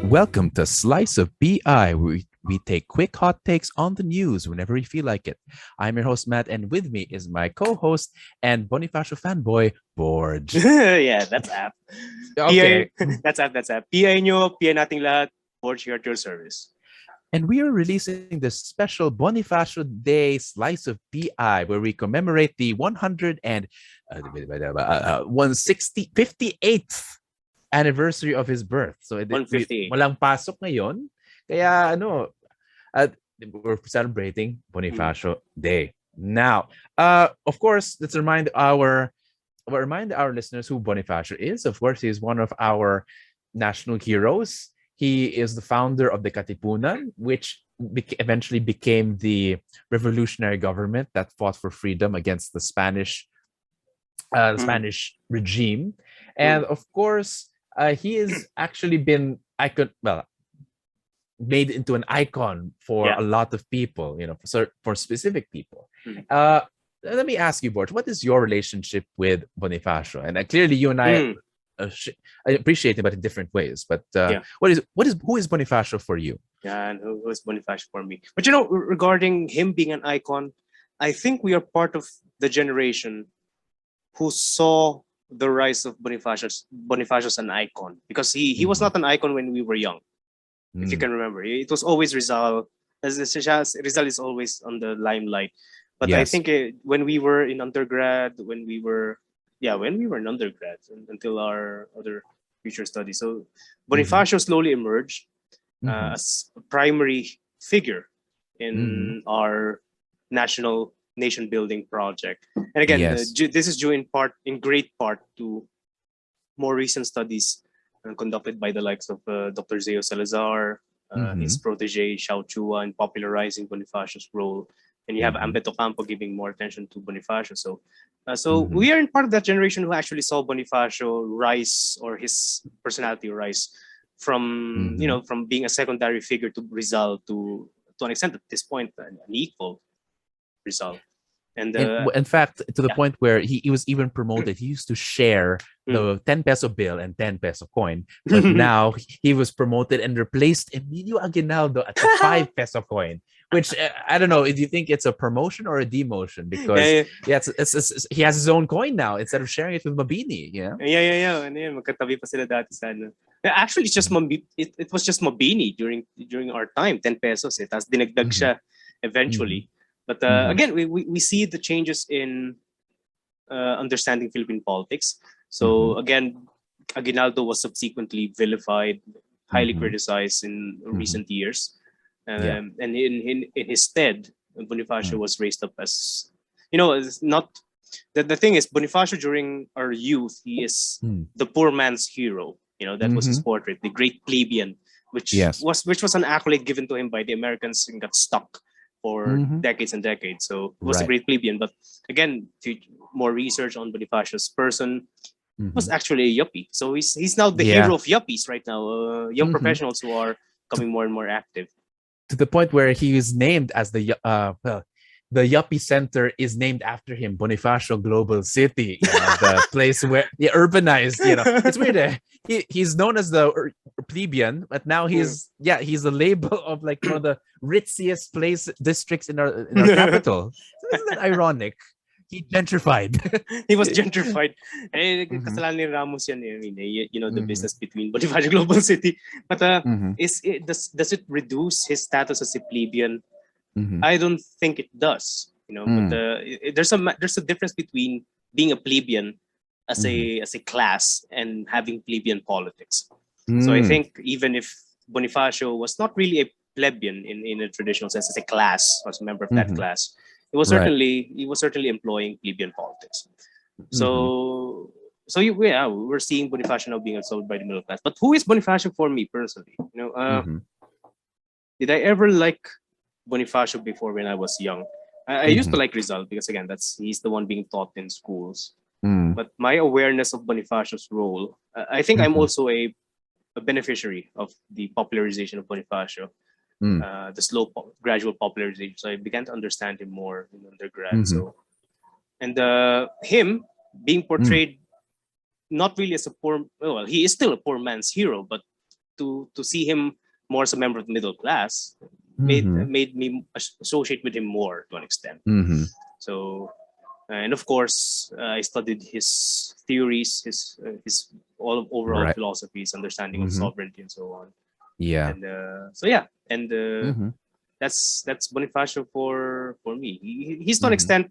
Welcome to Slice of BI, where we take quick hot takes on the news whenever we feel like it. I'm your host, Matt, and with me is my co-host and Bonifacio fanboy, Borge. Yeah, that's app. Okay. That's app. PI nyo, PI nating lahat. Board here at your service. And we are releasing this special Bonifacio Day Slice of BI, where we commemorate the 58th anniversary of his birth. So 158. walang pasok ngayon. Kaya we're celebrating Bonifacio Day. Now, of course, let's remind our listeners who Bonifacio is. Of course, he's one of our national heroes. He is the founder of the Katipunan, which eventually became the revolutionary government that fought for freedom against the Spanish regime. And of course, he has actually been made into an icon for a lot of people, for specific people. Let me ask you, Bort, what is your relationship with Bonifacio? And clearly, you and I appreciate him, but in different ways. But who is Bonifacio for you? Yeah, and who is Bonifacio for me? But regarding him being an icon, I think we are part of the generation who saw the rise of Bonifacio as an icon, because he was not an icon when we were young. If you can remember, it was always Rizal. Rizal is always on the limelight. But I think when we were in undergrad, when we were in undergrad until our other future studies. So Bonifacio slowly emerged as a primary figure in our nation building project. And again, this is due in great part to more recent studies conducted by the likes of Dr. Zeus Salazar, his protege Xiao Chua, in popularizing Bonifacio's role. And you have Ambeto Campo giving more attention to Bonifacio. So we are in part of that generation who actually saw Bonifacio rise, or his personality rise, from from being a secondary figure to Rizal to an extent at this point an equal Rizal. And in fact, to the point where he was even promoted. He used to share the 10 peso bill and 10 peso coin, but now he was promoted and replaced Emilio Aguinaldo at the 5 peso coin. Which I don't know. Do you think it's a promotion or a demotion? Because he has his own coin now instead of sharing it with Mabini. Yeah. And magkatabi pa sila dati sa ano. Actually, it's just it was just Mabini during our time, 10 pesos. Tapos dinagdag siya eventually. But again, we see the changes in understanding Philippine politics. So again, Aguinaldo was subsequently vilified, highly criticized in recent years. And in his stead, Bonifacio was raised up as, it's not. The thing is, Bonifacio during our youth, he is the poor man's hero. That was his portrait, the great plebeian, which was an accolade given to him by the Americans and got stuck for decades and decades. So he was a great plebeian. But again, more research on Bonifacio's person, was actually a yuppie. So he's now the hero of yuppies right now. Young professionals who are becoming more and more active. To the point where he is named as the Yuppie Center is named after him, Bonifacio Global City, the place where urbanized. It's weird. He's known as the plebeian, but now he's a label of like one of the ritziest districts in our capital. So isn't that ironic? He gentrified. He was gentrified. Kasalanan ni Ramos yan. The business between Bonifacio Global City. But does it reduce his status as a plebeian? I don't think it does. But there's a difference between being a plebeian as a class and having plebeian politics. So I think even if Bonifacio was not really a plebeian in a traditional sense, as a class, as a member of that class, he was certainly employing plebeian politics. So we're seeing Bonifacio now being absorbed by the middle class. But who is Bonifacio for me personally? Did I ever like Bonifacio before when I was young? I used to like Rizal because again, he's the one being taught in schools. But my awareness of Bonifacio's role, I think I'm also a beneficiary of the popularization of Bonifacio. The slow, gradual popularization. So I began to understand him more in undergrad. So, and him being portrayed not really as he is still a poor man's hero, but to see him more as a member of the middle class Mhm. made me associate with him more to an extent. Mhm. So, and of course, I studied his theories, his all overall Right. philosophies, understanding of Mhm. sovereignty, and so on. Yeah. And so yeah, and Mhm. that's Bonifacio for me. He's to an Mhm. extent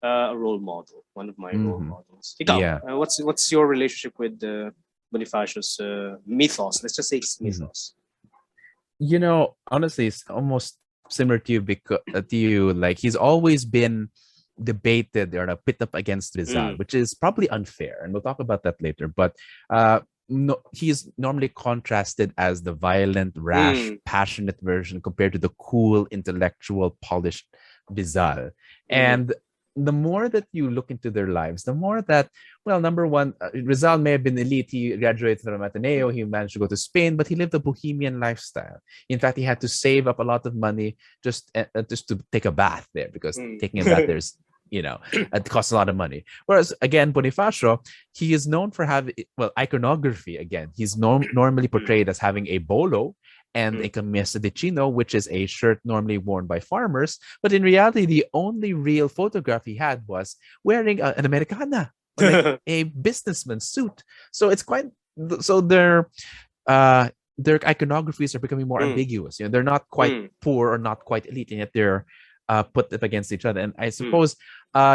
a role model, one of my role Mhm. models. Ikaw, Yeah. what's your relationship with Bonifacio's mythos? Let's just say it's Mhm. mythos. Honestly, it's almost similar to you because like he's always been debated or pit up against Rizal, Mm, which is probably unfair, and we'll talk about that later. But no, he's normally contrasted as the violent, rash, mm, passionate version compared to the cool, intellectual, polished Rizal. mm, And the more that you look into their lives, the more that, well, number one, Rizal may have been elite. He graduated from Ateneo. He managed to go to Spain, but he lived a bohemian lifestyle. In fact, he had to save up a lot of money just to take a bath there, because mm. taking a bath there's it costs a lot of money. Whereas again, Bonifacio, he is known for having, well, iconography. Again, he's normally Mm, portrayed as having a bolo and a mm. camisa de chino, which is a shirt normally worn by farmers. But in reality, the only real photograph he had was wearing an Americana, or like a businessman suit. So it's quite, so uh their iconographies are becoming more Mm, ambiguous. They're not quite mm, poor or not quite elite, and yet they're put up against each other. And I mm, suppose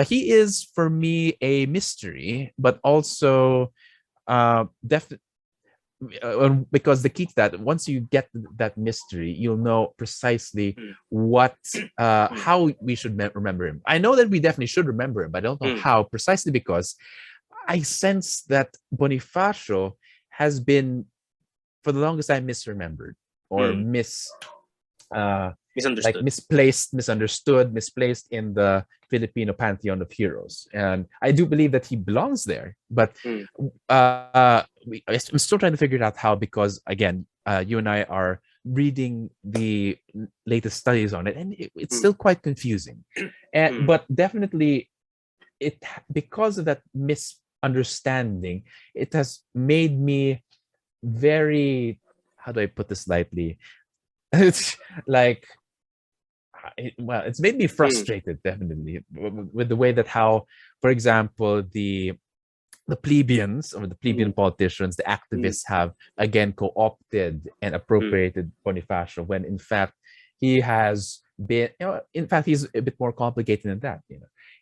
he is for me a mystery, but also definitely, because the key to that, once you get that mystery, you'll know precisely mm, what mm, how we should remember him. I know that we definitely should remember him, but I don't know mm, how, precisely because I sense that Bonifacio has been, for the longest time, misremembered, or mm. uh like Misunderstood. misplaced, misunderstood, misplaced in the Filipino pantheon of heroes. And I do believe that he belongs there, but Mm, I'm still trying to figure it out how, because again, you and I are reading the latest studies on it, and it's mm, still quite confusing. And mm, but definitely, because of that misunderstanding, it has made me very, how do I put this lightly? It's like, well, it's made me mm, frustrated, definitely, with the way that how, for example, the plebeians, or the plebeian mm, politicians, the mm, activists, have again co-opted and mm, appropriated Bonifacio, when in fact he has been, in fact, he's a bit more complicated than that.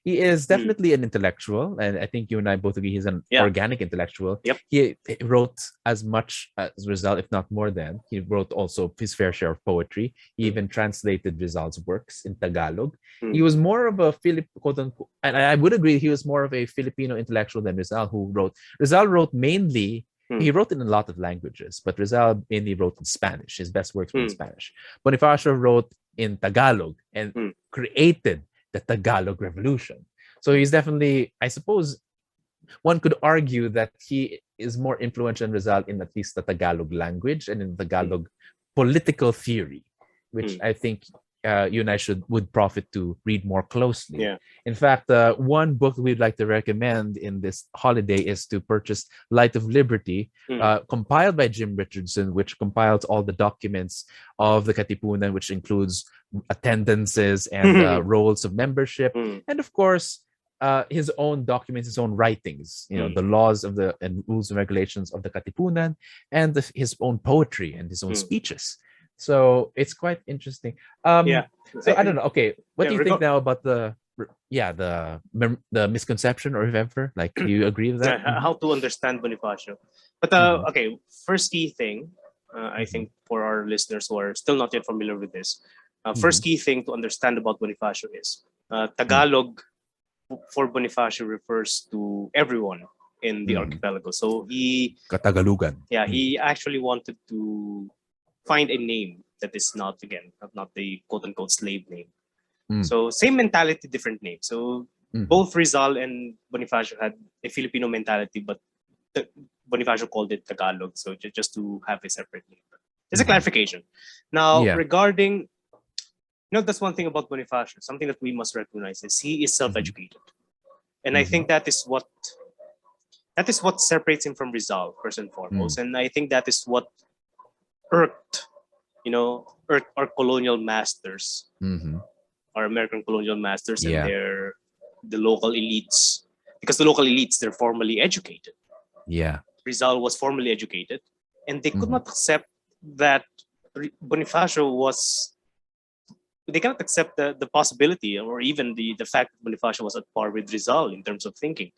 He is mm. definitely an intellectual, and I think you and I both agree he's an Yeah. organic intellectual. Yep. He wrote as much as Rizal, if not more than. He wrote also his fair share of poetry. He Mm, even translated Rizal's works in Tagalog. He mm, was more of a quote unquote, and I would agree, he was more of a Filipino intellectual than Rizal, who wrote. Rizal wrote mainly. He mm, wrote in a lot of languages, but Rizal mainly wrote in Spanish. His best works were in mm, Spanish. Bonifacio wrote in Tagalog and mm, created the Tagalog Revolution. So he's definitely, I suppose, one could argue that he is more influential than Rizal in at least the Tagalog language and in mm, Tagalog political theory, which mm. I think you and I would profit to read more closely. Yeah. In fact, one book we'd like to recommend in this holiday is to purchase Light of Liberty, Mm, compiled by Jim Richardson, which compiles all the documents of the Katipunan, which includes attendances and mm, rolls of membership, mm, and of course, his own documents, his own writings, mm, the laws of the and rules and regulations of the Katipunan, and his own poetry and his own mm. speeches. So it's quite interesting. Yeah. So I don't know. Okay, what Yeah. do you think now about the misconception, or if ever, like, do you agree with that? How to understand Bonifacio. But Mhm, okay, first key thing, I mhm, think for our listeners who are still not yet familiar with this, first mhm, key thing to understand about Bonifacio is mhm, Tagalog for Bonifacio refers to everyone in the mhm. archipelago. So he, Katagalugan. yeah, Mhm, he actually wanted to find a name that is not, again, not the quote unquote slave name. mm, So same mentality, different name. So mhm, both Rizal and Bonifacio had a Filipino mentality, but Bonifacio called it Tagalog. So just to have a separate name. It's a mhm. clarification. Now, Yeah. regarding, that's one thing about Bonifacio. Something that we must recognize is he is Mhm, self-educated, and I mhm, think that is what separates him from Rizal first and mm, foremost. And I think that is what irked, irked our colonial masters, Mm-hmm. our American colonial masters, and Yeah. the local elites, because the local elites, they're formally educated. Yeah. Rizal was formally educated, and they could Mhm. not accept that Bonifacio was. They cannot accept the possibility or even the fact that Bonifacio was at par with Rizal in terms of thinking.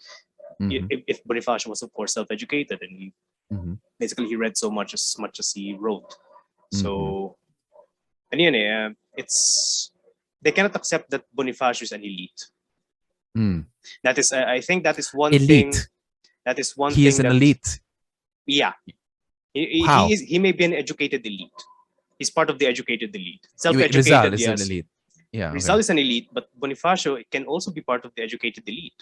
Mhm. If Bonifacio was, of course, self-educated, and Mhm. basically he read so much as he wrote. Mhm. So, and it's they cannot accept that Bonifacio is an elite. Mm. That is, I think that is one thing. Elite. That is one He is thing an that, elite. yeah, How? he may be an educated elite. He's part of the educated elite. Rizal Self-educated, is an yes. elite. Yeah. Rizal Okay. is an elite, but Bonifacio can also be part of the educated elite.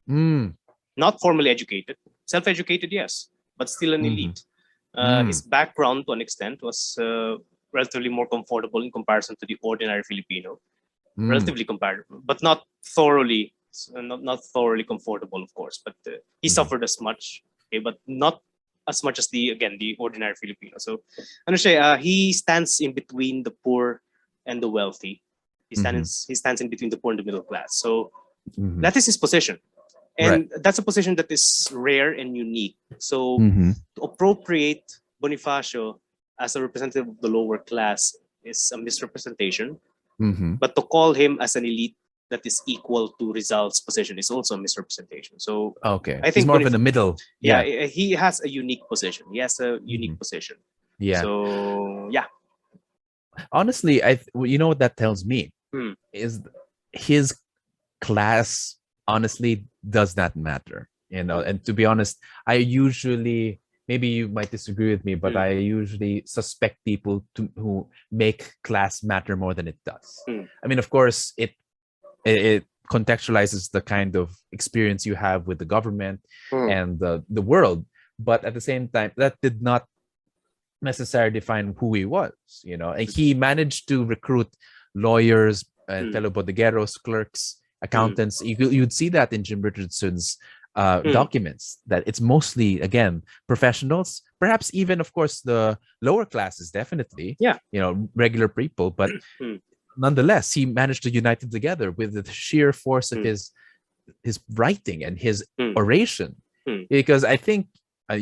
Mm. Not formally educated, self-educated, yes, but still an Mhm. elite. His Mm. background, to an extent, was relatively more comfortable in comparison to the ordinary Filipino. Mm. Relatively comparable, but not thoroughly, not thoroughly comfortable, of course. But he Mhm. suffered as much, okay, but not as much as the ordinary Filipino. So, he stands in between the poor and the wealthy. Mhm. He stands in between the poor and the middle class. So Mhm. that is his position, Right. and that's a position that is rare and unique. So Mhm. to appropriate Bonifacio as a representative of the lower class is a misrepresentation, Mhm. but to call him as an elite that is equal to Rizal's position is also a misrepresentation. So Okay. I He's think more of in the middle. yeah, Yeah. he has a unique position. He has a unique Mhm. position. Yeah. So yeah. Honestly, you know what that tells me Hmm. is his class honestly does not matter. And to be honest, I usually, maybe you might disagree with me, but Hmm. I usually suspect people who make class matter more than it does. Hmm. I mean, of course, it contextualizes the kind of experience you have with the government Hmm. and the world, but at the same time, that did not necessarily define who he was. And he managed to recruit lawyers and Hmm. fellow bodegueros, clerks, Hmm. accountants. You'd see that in Jim Richardson's Hmm. documents, that it's mostly, again, professionals, perhaps even, of course, the lower classes, definitely, Yeah. regular people, but Hmm. nonetheless, he managed to unite them together with the sheer force of Hmm. his writing and his Hmm. oration. Hmm. Because I think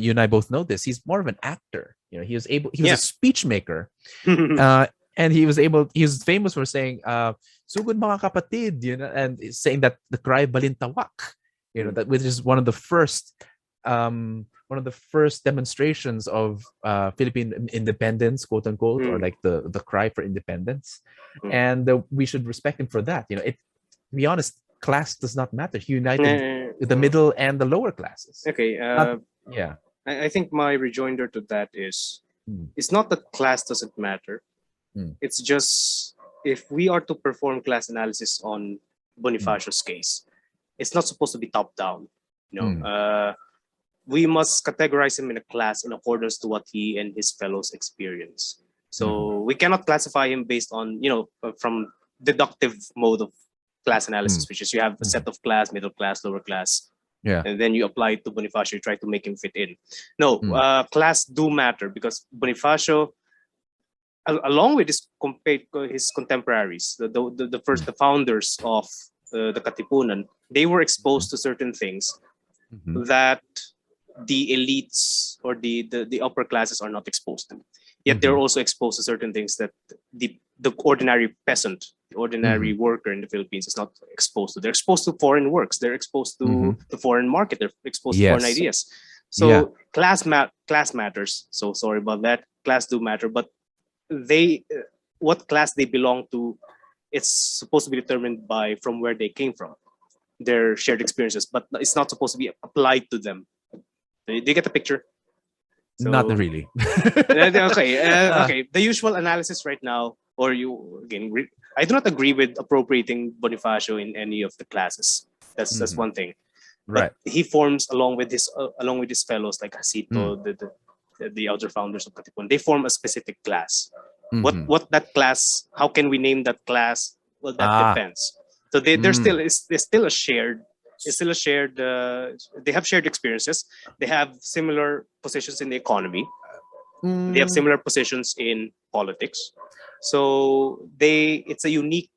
you and I both know this. He's more of an actor. He was a Yeah. speech maker, Hmm. and he was famous for saying, "Sugod mga kapatid," and saying that the cry balintawak, that which is one of the first demonstrations of Philippine independence, quote unquote, or like the cry for independence, and we should respect him for that. To be honest, class does not matter. He united the middle and the lower classes. Okay. Not, yeah. I think my rejoinder to that is Mm. it's not that class doesn't matter. Mm. It's just if we are to perform class analysis on Bonifacio's case, it's not supposed to be top down. We must categorize him in a class in accordance to what he and his fellows experience. So we cannot classify him based on, from deductive mode of class analysis, which is you have a set of class, middle class, lower class, Yeah. and then you apply it to Bonifacio, you try to make him fit in. No, class do matter because Bonifacio, along with his contemporaries, the founders of the Katipunan, they were exposed to certain things that the elites or the upper classes are not exposed to. Yet they're also exposed to certain things that the ordinary peasant, the ordinary worker in the Philippines is not exposed to. They're exposed to foreign works. They're exposed to the foreign market. They're exposed to foreign Yes. ideas. So class matters. So sorry about that. Class do matter, but what class they belong to, it's supposed to be determined by from where they came from, their shared experiences, but it's not supposed to be applied to them. Do you get the picture? So, not really. okay. The usual analysis right now, or I do not agree with appropriating Bonifacio in any of the classes. That's one thing. Right. But he forms along with his fellows like Hasito, the other founders of Katipunan. They form a specific class. What that class? How can we name that class? Well, that depends. So there's still a shared. It's still a shared. They have shared experiences. They have similar positions in the economy. They have similar positions in politics. So it's a unique,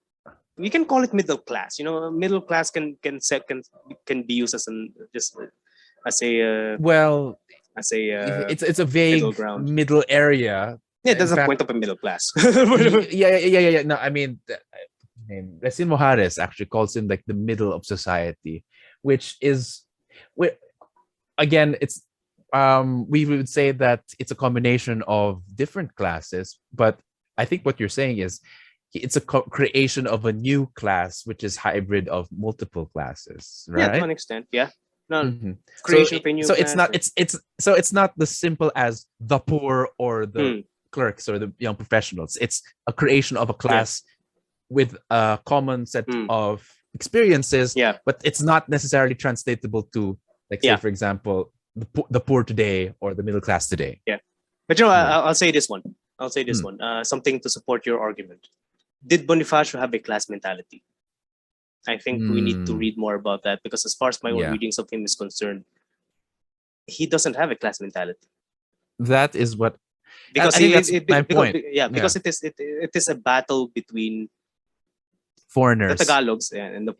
we can call it middle class. Middle class can be used as an just as a Well, as a it's a middle vague ground. middle area. Yeah, In that's the fact, point of a middle class. yeah. No, I mean, Resil Mojares actually calls him like the middle of society, which is, again, it's we would say that it's a combination of different classes, but I think what you're saying is it's a creation of a new class, which is hybrid of multiple classes, Yeah, to right? an extent, yeah. No, Mm-hmm. creation of a new So it's class. not it's not the simple as the poor or the clerks or the young professionals. It's a creation of a class with a common set of experiences, Yeah. but it's not necessarily translatable to, like, say, Yeah. for example, the poor today or the middle class today. Yeah. But I'll say this one. Something to support your argument. Did Bonifacio have a class mentality? I think we need to read more about that, because as far as my own readings of him is concerned, he doesn't have a class mentality. That is what, because I think that's my point. Because it is a battle between Foreigners, the Tagalogs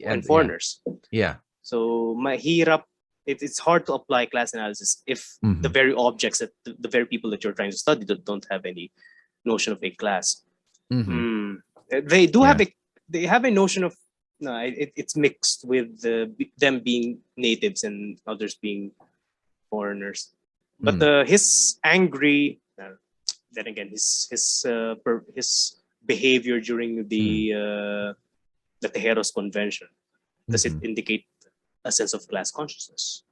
and foreigners. Yeah. So mahirap. It's hard to apply class analysis if the very objects that the very people that you're trying to study don't have any notion of a class. They do have a notion of, no, it's mixed with them being natives and others being foreigners. But his angry, then again, his behavior during the Tejeros Convention, does it indicate a sense of class consciousness?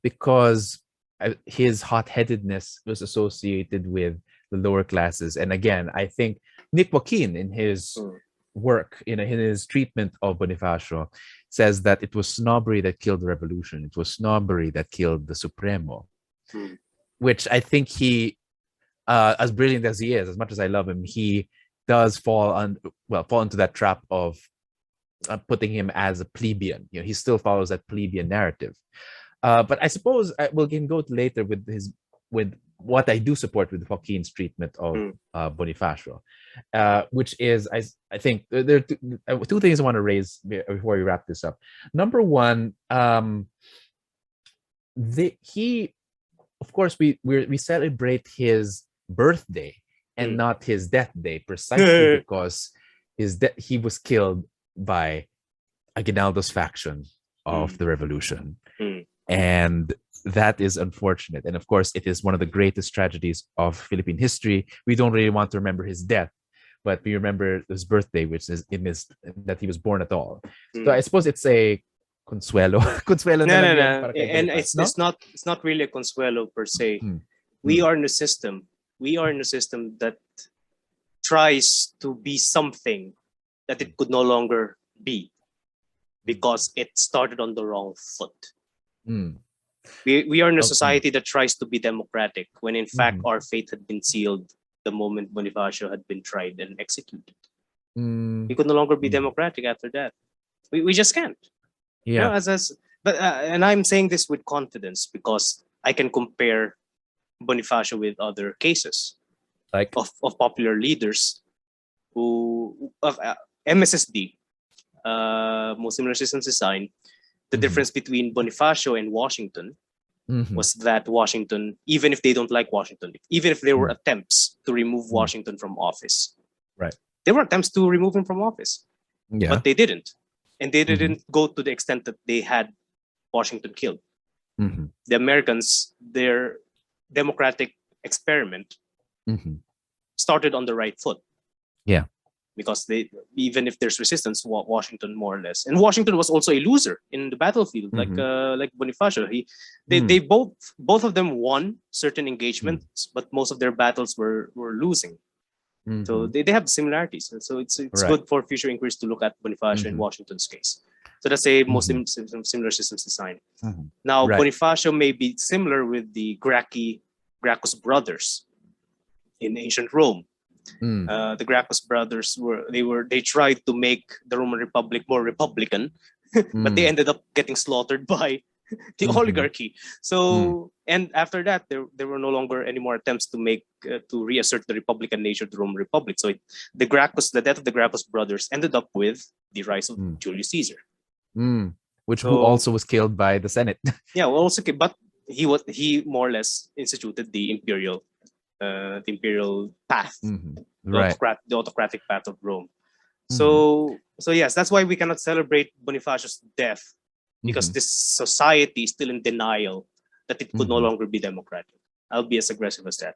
Because his hot-headedness was associated with the lower classes, and again, I think Nick Joaquin in his work, in his treatment of Bonifacio, says that it was snobbery that killed the revolution. It was snobbery that killed the Supremo, which I think he, as brilliant as he is, as much as I love him, he does fall into that trap of putting him as a plebeian. He still follows that plebeian narrative. But I suppose we can go later with what I do support with Joaquin's treatment of Bonifacio, which is, I think there are two things I want to raise before we wrap this up. Number one, of course, we celebrate his birthday and not his death day, precisely because he was killed by Aguinaldo's faction of the revolution. And that is unfortunate. And of course, it is one of the greatest tragedies of Philippine history. We don't really want to remember his death, but we remember his birthday, which is that he was born at all. So I suppose it's a consuelo. Consuelo. No. And it's not really a consuelo per se. We are in a system. We are in a system that tries to be something that it could no longer be, because it started on the wrong foot. We are in a society that tries to be democratic, when in fact our fate had been sealed the moment Bonifacio had been tried and executed. We could no longer be democratic after that. We just can't. Yeah. And I'm saying this with confidence because I can compare Bonifacio with other cases, like of popular leaders who MSSD, Muslim Resistance Design. The difference between Bonifacio and Washington was that Washington, even if they don't like Washington, even if there were attempts to remove Washington from office, right? There were attempts to remove him from office, but they didn't, and they didn't go to the extent that they had Washington killed. The Americans, their democratic experiment started on the right foot. Yeah. Because even if there's resistance, Washington more or less, and Washington was also a loser in the battlefield, like Bonifacio. They both of them won certain engagements, but most of their battles were losing. So they have similarities, and so it's good for future inquiries to look at Bonifacio and Washington's case. So that's a Muslim similar systems design. Now Bonifacio may be similar with the Gracchus brothers in ancient Rome. The Gracchus brothers they tried to make the Roman Republic more republican, but they ended up getting slaughtered by the Mhm. oligarchy. So and after that, there were no longer any more attempts to make to reassert the Republican nature of the Roman Republic. So the death of the Gracchus brothers ended up with the rise of Mm. Julius Caesar. Which who So also was killed by the Senate. yeah, well, also, but he more or less instituted the imperial path, Right. the autocratic path of Rome. Mhm. So yes, that's why we cannot celebrate Bonifacio's death, because Mhm. this society is still in denial that it could no Mhm. longer be democratic. I'll be as aggressive as that.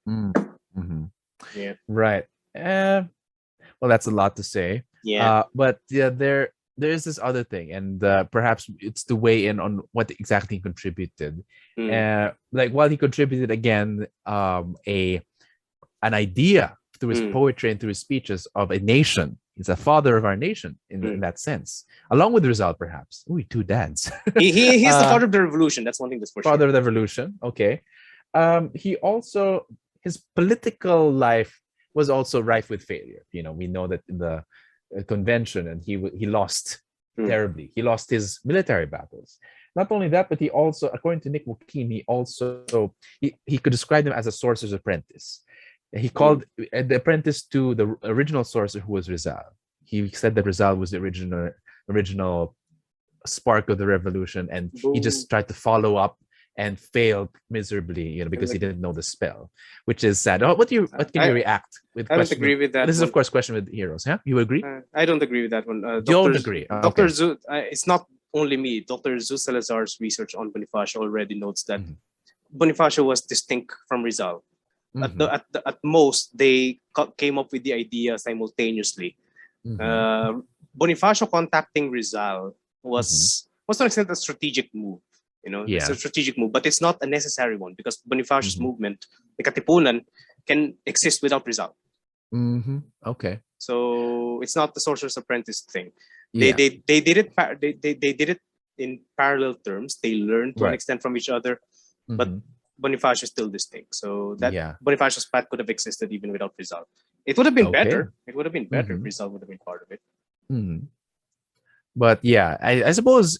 Mm. Mhm. Yeah, Right. Well, that's a lot to say. yeah. But yeah, there is this other thing, and perhaps it's to weigh in on what exactly he contributed. Mm, Like while he contributed again, an idea through his mm, poetry and through his speeches of a nation. He's a father of our nation in mm. that sense, along with Rizal, perhaps. Ooh, two dads. He is the uh, father of the revolution. That's one thing that's for father sure. of the revolution. Okay. He also his political life was also rife with failure. We know that in the convention, and he lost Mm, terribly. He lost his military battles. Not only that, but he also, according to Nick Joaquin, he could describe him as a sorcerer's apprentice. He mm. called the apprentice to the original sorcerer, who was Rizal. He said that Rizal was the original spark of the revolution, and he Boo. just tried to follow up and failed miserably, because he Like, didn't know the spell, which is sad. What can you I react with I don't question agree of with this that is, of one. course, question with heroes? Yeah, you agree? I don't agree with that one. Don't agree. Doctor Okay. Zeus. It's not only me. Doctor Zeus Salazar's research on Bonifacio already notes that Mhm. Bonifacio was distinct from Rizal. Mhm. At most, they came up with the idea simultaneously. Mhm. Uh, Bonifacio contacting Rizal Mhm. was to an extent a strategic move. It's a Yeah. strategic move, but it's not a necessary one, because Bonifacio's Mhm. movement, the Katipunan, can exist without Rizal. Mhm. Okay. So it's not the sorcerer's apprentice thing. Yeah. They did it they did it in parallel terms. They learned to an Right. extent from each other, but Mhm. Bonifacio is still distinct. So that Yeah. Bonifacio's path could have existed even without Rizal. It would have been Okay. better. It would have been better if Mhm. Rizal would have been part of it. Mhm. But yeah, I suppose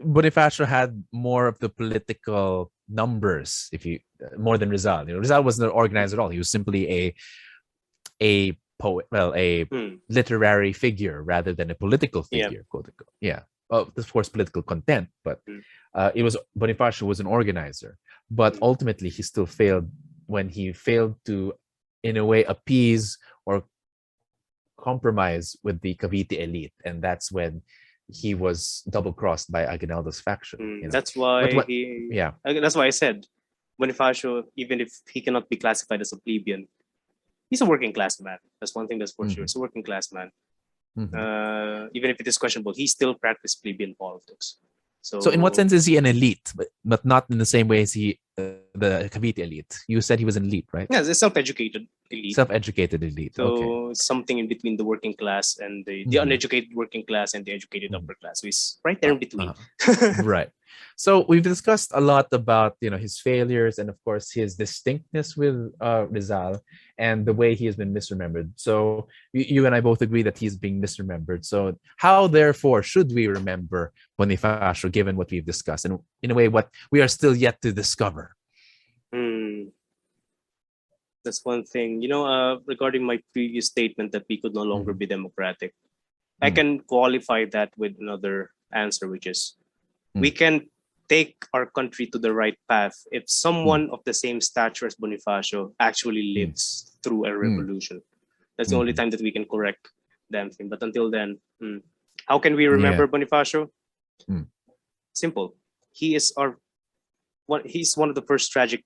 Bonifacio had more of the political numbers, if you more than Rizal. Rizal wasn't organized at all. He was simply a poet, well, a Hmm. literary figure rather than a political Yeah. figure, quote unquote. Yeah. Well, of course, political content, but Hmm. it was Bonifacio was an organizer, but Hmm. ultimately he still failed when he failed to, in a way, appease or compromise with the Cavite elite, and that's when he was double crossed by Aguinaldo's faction. Hmm. But what? Yeah. That's why I said Bonifacio, even if he cannot be classified as a plebeian, he's a working class man. That's one thing that's for sure. Mhm. He's a working class man. Mhm. Even if it is questionable, he still practiced plebeian politics. So, in what So sense is he an elite, but not in the same way as the Cavite elite? You said he was an elite, right? yeah, it's a self-educated elite. Self-educated elite. Okay. So something in between the working class and the Mhm. uneducated working class and the educated Mhm. upper class. So he's right there in between. Uh, right. So we've discussed a lot about his failures and, of course, his distinctness with Rizal and the way he has been misremembered. So you and I both agree that he's being misremembered. So how, therefore, should we remember Bonifacio, given what we've discussed, and in a way what we are still yet to discover? Hmm, that's one thing. Regarding my previous statement that we could no longer Mhm. be democratic, I Mm, can qualify that with another answer, which is we mm, can take our country to the right path if mm, someone of the same stature as Bonifacio actually mm, lives through a mm, revolution. That's the only mhm. time that we can correct damn thing. But until then, how can we Yeah. remember Bonifacio? Mm, Simple. He is our one. He's one of the first tragic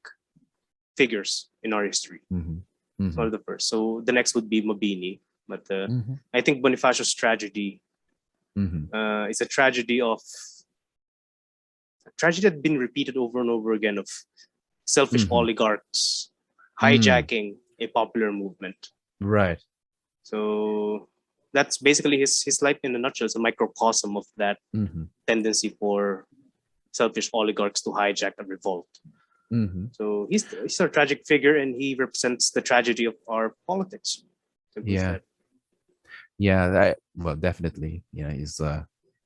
figures in our history. mhm, He's one mhm, of the first. So the next would be Mabini. But mhm, I think Bonifacio's tragedy mhm, is a tragedy that had been repeated over and over again of selfish mhm, oligarchs mm. hijacking a popular movement. Right. So that's basically his life in a nutshell. It's a microcosm of that Mhm, tendency for selfish oligarchs to hijack a revolt. mhm. So he's a tragic figure, and he represents the tragedy of our politics. Simple as Yeah. that. Yeah, well, definitely. He's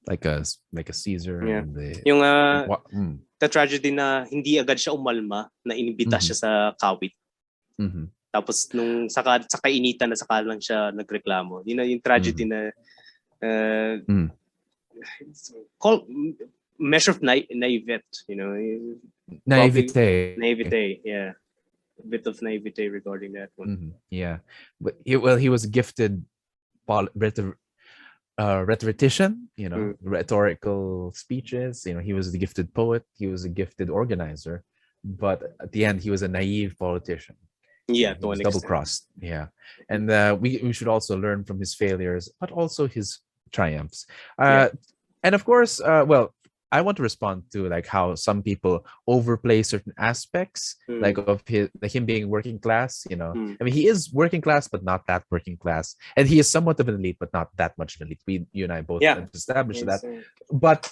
like a Caesar Yeah. and the Yung the tragedy na hindi agad siya umalma, na inibita siya sa kawit. Tapos nung sa kainitan na saka lang siya nagreklamo. Yun na yung tragedy na called measure of naivete, you know. Naivete, yeah. A bit of naivete regarding that one. Yeah, but he was gifted rhetorician, you know, rhetorical speeches. You know, he was the gifted poet. He was a gifted organizer, but at the end, he was a naive politician. Yeah, he was double-crossed. Yeah, and we should also learn from his failures, but also his triumphs. And of course, well, I want to respond to like how some people overplay certain aspects, like of him being working class. You know, I mean, he is working class, but not that working class, and he is somewhat of an elite, but not that much of an elite. You and I both have established that. But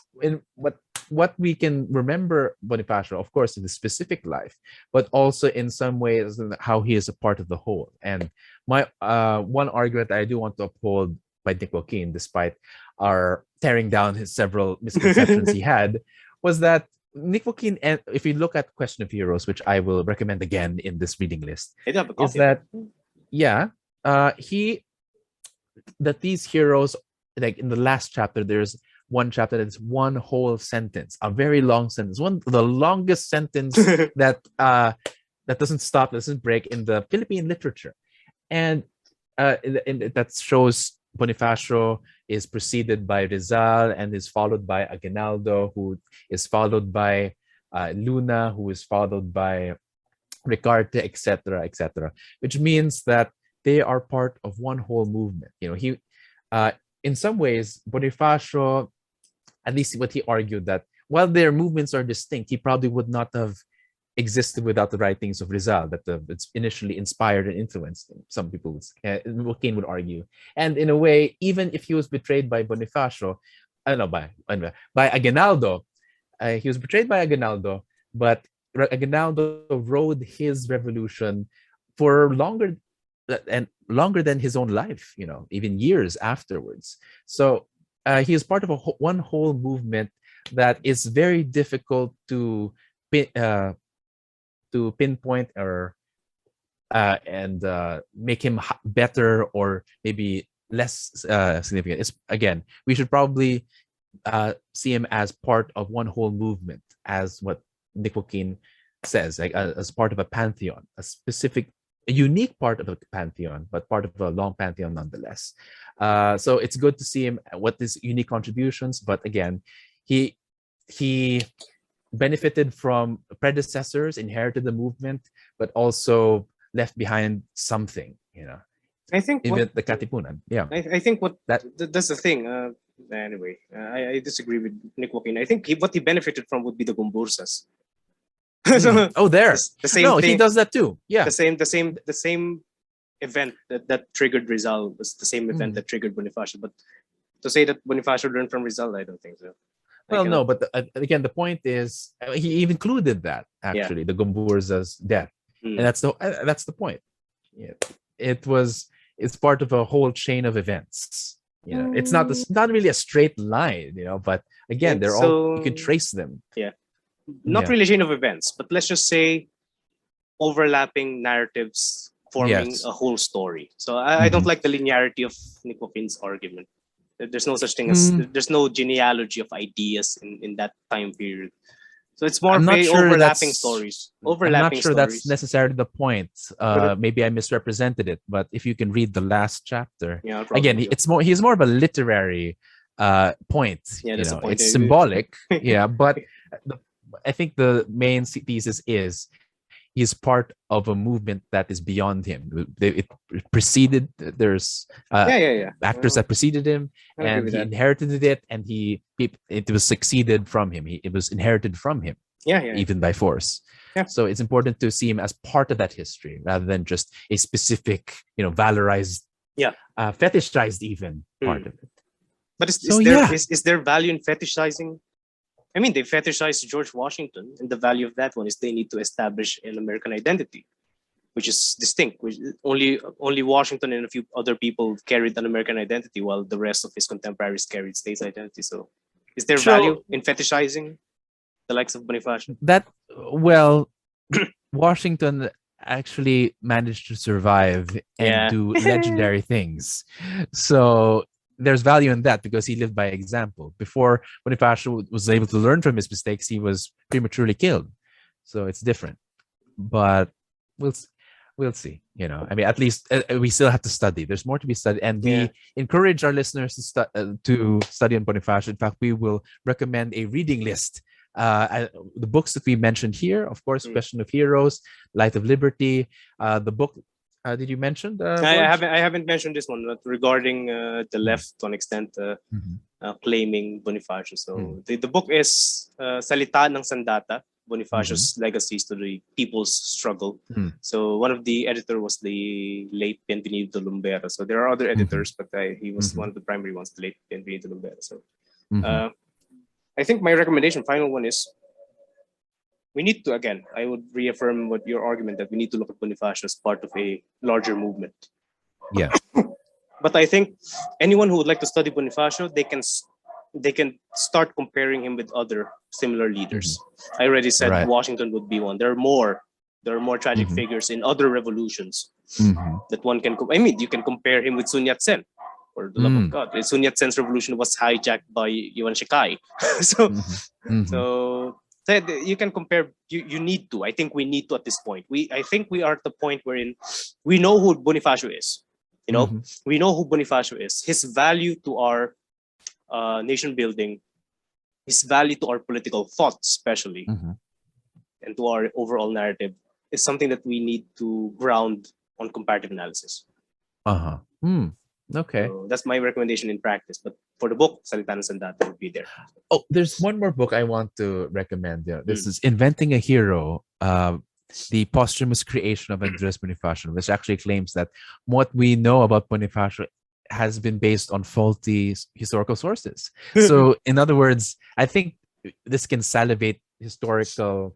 what we can remember Bonifacio, of course, in the specific life, but also in some ways how he is a part of the whole. And my one argument I do want to uphold by Nick Joaquin, despite our tearing down his several misconceptions he had, was that Nick Joaquin, and if you look at Question of Heroes, which I will recommend again in this reading list, is that that these heroes, like in the last chapter, there's one chapter that's one whole sentence, a very long sentence, the longest sentence that doesn't stop, doesn't break in the Philippine literature, and that shows Bonifacio is preceded by Rizal and is followed by Aguinaldo, who is followed by Luna, who is followed by Ricarte, etc., etc. Which means that they are part of one whole movement. You know, he, in some ways, Bonifacio, at least what he argued, that while their movements are distinct, he probably would not have existed without the writings of Rizal, that it's initially inspired and influenced him. Some people, Joaquin would argue. And in a way, even if he was betrayed by Bonifacio, I don't know, by Aguinaldo, he was betrayed by Aguinaldo, but Aguinaldo rode his revolution for longer than his own life, you know, even years afterwards. So he is part of one whole movement that is very difficult to pinpoint or and make him better or maybe less significant. It's, again, we should probably see him as part of one whole movement, as what Nick Joaquin says, like as part of a pantheon, a unique part of a pantheon, but part of a long pantheon nonetheless. So it's good to see him, what his unique contributions, but again, he benefited from predecessors, inherited the movement, but also left behind something, you know. I think even the Katipunan. Yeah. I think that's the thing. Anyway, I disagree with Nick Joaquin. I think what he benefited from would be the Gumbursas. Oh, there. The same no, thing. He does that too. Yeah. The same event that triggered Rizal was the same event that triggered Bonifacio. But to say that Bonifacio learned from Rizal, I don't think so. Well, no, but again, the point is he even included that actually, the Gumburza's death, and that's the point. Yeah. It's part of a whole chain of events. You know, it's not really a straight line, you know, but again, they're all, you can trace them. Yeah. Not really a chain of events, but let's just say overlapping narratives forming a whole story. So I don't like the linearity of Nick Joaquin's argument. There's no such thing as there's no genealogy of ideas in that time period. So it's more overlapping stories. I'm not sure that's necessarily the point. Maybe I misrepresented it, but if you can read the last chapter, again, he's more of a literary point. Yeah, you know, it's symbolic. Yeah, but I think the main thesis is he's part of a movement that is beyond him. It preceded. There's actors that preceded him, and he inherited it, and it was succeeded from him. It was inherited from him. Even by force. Yeah. So it's important to see him as part of that history rather than just a specific, you know, valorized, fetishized even part of it. But is there value in fetishizing? I mean, they fetishized George Washington, and the value of that one is they need to establish an American identity, which is distinct. Which only Washington and a few other people carried an American identity, while the rest of his contemporaries carried state's identity. So Is there So- value in fetishizing the likes of Bonifacio? That, well, Washington actually managed to survive and Yeah. do legendary things. So there's value in that because he lived by example. Before Bonifacio was able to learn from his mistakes, he was prematurely killed. So it's different. But we'll we'll see. I mean, at least we still have to study. There's more to be studied, and we Yeah. encourage our listeners to study on Bonifacio. In fact, we will recommend a reading list. The books that we mentioned here, of course, Question of Heroes, Light of Liberty. The book. Did you mention? I haven't mentioned this one, but regarding the left to an extent claiming Bonifacio. So the book is Salita ng Sandata, Bonifacio's Legacies to the People's Struggle. So one of the editor was the late Beinvenido Lumbera. So there are other editors, but he was one of the primary ones, the late Beinvenido Lumbera. So I think my recommendation, final one, is we need to, again, I would reaffirm what your argument that we need to look at Bonifacio as part of a larger movement. Yeah. But I think anyone who would like to study Bonifacio, they can start comparing him with other similar leaders. I already said Right. Washington would be one. There are more tragic figures in other revolutions that one can. I mean, you can compare him with Sun Yat-sen, for the love of God. Sun Yat-sen's revolution was hijacked by Yuan Shikai. So you can compare. You need to. I think we need to at this point. I think we are at the point wherein we know who Bonifacio is. We know who Bonifacio is. His value to our nation building, his value to our political thought, especially, and to our overall narrative, is something that we need to ground on comparative analysis. Okay. So that's my recommendation in practice. But for the book, Salita ng Sandata would be there. Oh, there's one more book I want to recommend. This is Inventing a Hero, the posthumous creation of Andres Bonifacio, which actually claims that what we know about Bonifacio has been based on faulty historical sources. So, in other words, I think this can salivate historical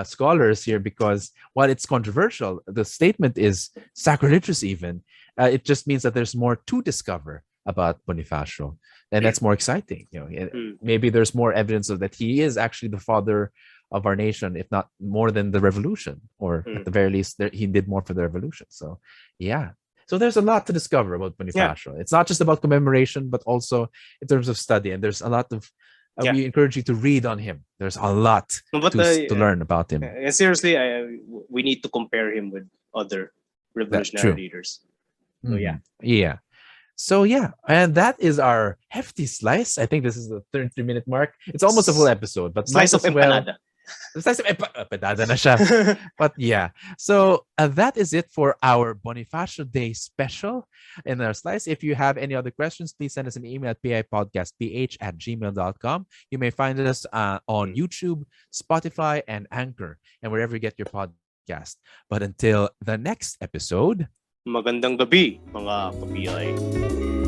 scholars here because while it's controversial, the statement is sacrilegious even. It just means that there's more to discover about Bonifacio, and that's more exciting. Maybe there's more evidence of that he is actually the father of our nation, if not more than the revolution, or at the very least, he did more for the revolution. So, yeah. So there's a lot to discover about Bonifacio. It's not just about commemoration, but also in terms of study. And there's a lot of we encourage you to read on him. There's a lot to learn about him. Seriously, we need to compare him with other revolutionary leaders. So yeah. So and that is our hefty slice. I think this is the 33-minute mark. It's almost a full episode, but slice of empanada. Empanada na siya. But yeah, so that is it for our Bonifacio Day special in our slice. If you have any other questions, please send us an email at pipodcastph@gmail.com. You may find us on YouTube, Spotify, and Anchor, and wherever you get your podcast. But until the next episode, magandang gabi, mga kapiyay.